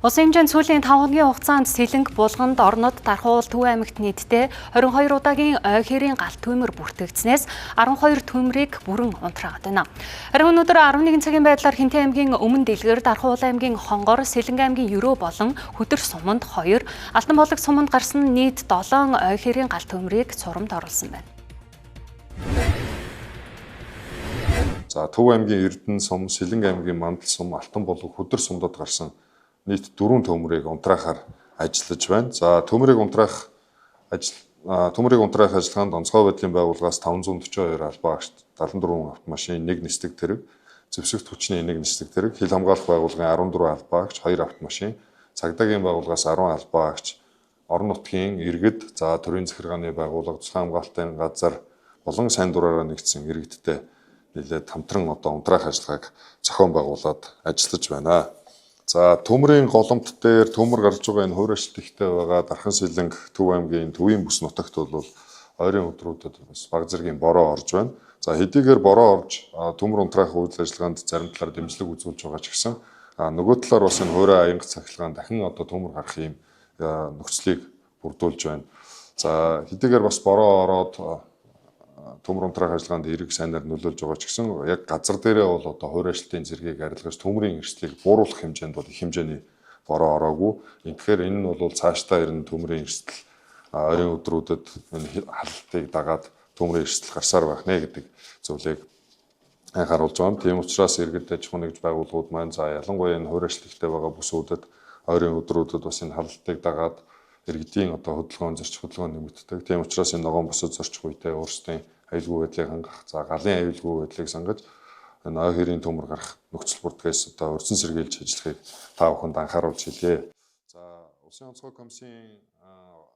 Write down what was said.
Улсын хэмжээнд сүүлийн 5 хоногийн хугацаанд Сэлэнг, Булганд, Орнод, Дархуул, Төв аймагт нийтдээ 22 удаагийн ой хэрийн галт түмэр бүртгэгдснээс 12 түмрийг бүрэн унтраагаад байна. Харин өнөөдөр 11 цагийн байдлаар Хинтээ аймгийн Өмнө Дэлгэр, Дархуул аймгийн Хонгор, Сэлэнг аймгийн Ерөө болон Хөтөр суманд 2, Алтан болог суманд гарсан нийт 7 ой хэрийн галт түмрийг цурамд оруулсан байна. За Төв аймгийн Эрдэнэ сум, Сэлэнг аймгийн Мандал сум, Алтан болог Хөтөр сумдад гарсан нийт 4 төмрийг унтраахаар ажиллаж байна. За төмрийг унтраах ажиллагаанд онцгой байдлын байгууллагаас 542 албаагч, 74 автомашин, 1 нисдэг тэрэг, зэвсэгт хүчний 1 нисдэг тэрэг, хил хамгаалах байгууллагын 14 албаагч, 2 автомашин, цагдаагийн байгууллагаас 10 албаагч, орон нутгийн иргэд, за төрийн захиргааны байгууллага, цус хамгаалтын газар болон сайн дураараа нэгдсэн иргэдтэй нэлээд хамтран унтраах ажиллагааг зохион байгуулад ажиллаж байна. За төмрийн голомт дээр төмөр гарч байгаа энэ хуурайшилт ихтэй байгаа Дархан Сэлэнг, Төв аймгийн Төвийн бүс нутагт бол ойрын өдрүүдэд бас баг зэргийн бороо орж байна. За хэдийгээр бороо орж төмөр унтраах үйл ажиллагаанд зарим талаар дэмжлэг үзүүлж байгаа ч гэсэн нөгөө талаар бас энэ хуурай аянга цахилгаан дахин төмөр гарах юм нөхцөлийг бүрдүүлж байна. За хэдийгээр бас бороо ороод төмөр унтраах ажиллагаанд эрэг сайнаар нөлөөлж байгаа ч гэсэн яг газар дээрээ бол хуурайшилтын зэргийг арилгаж төмрийн эрсдлийг бууруулах хэмжээнд бол их хэмжээний бороо ороогүй. Тэгэхээр энэ нь бол цаашдаа ирнэ төмрийн эрсдэл ойрын өдрүүдэд энэ халалтыг дагаад төмрийн эрсдэл гарсаар байх нэ гэдэг зүйлийг анхааруулж байгаа. Тийм учраас иргэд аж ахуйн нэгж байгууллагууд маань ялангуяа энэ хуурайшилттай байгаа бүсүүдэд ойрын өдрүүдэд бас энэ халалтыг дагаад иргэдийн хөдөлгөөн зорчих хөдөлгөөн нэмэгддэг. Тийм учраас энэ ногоон босод зорчих үедээ өөрсдийн аюулгүй байдлыг хангах, галын аюулгүй байдлыг сангаж энэ ой хэрийн төмөр гарах нөхцөл бүртгэгээс урьдчилан сэргийлж ажиллахыг та бүхэнд анхааруулж хэлье. За улсын онцгой комиссийн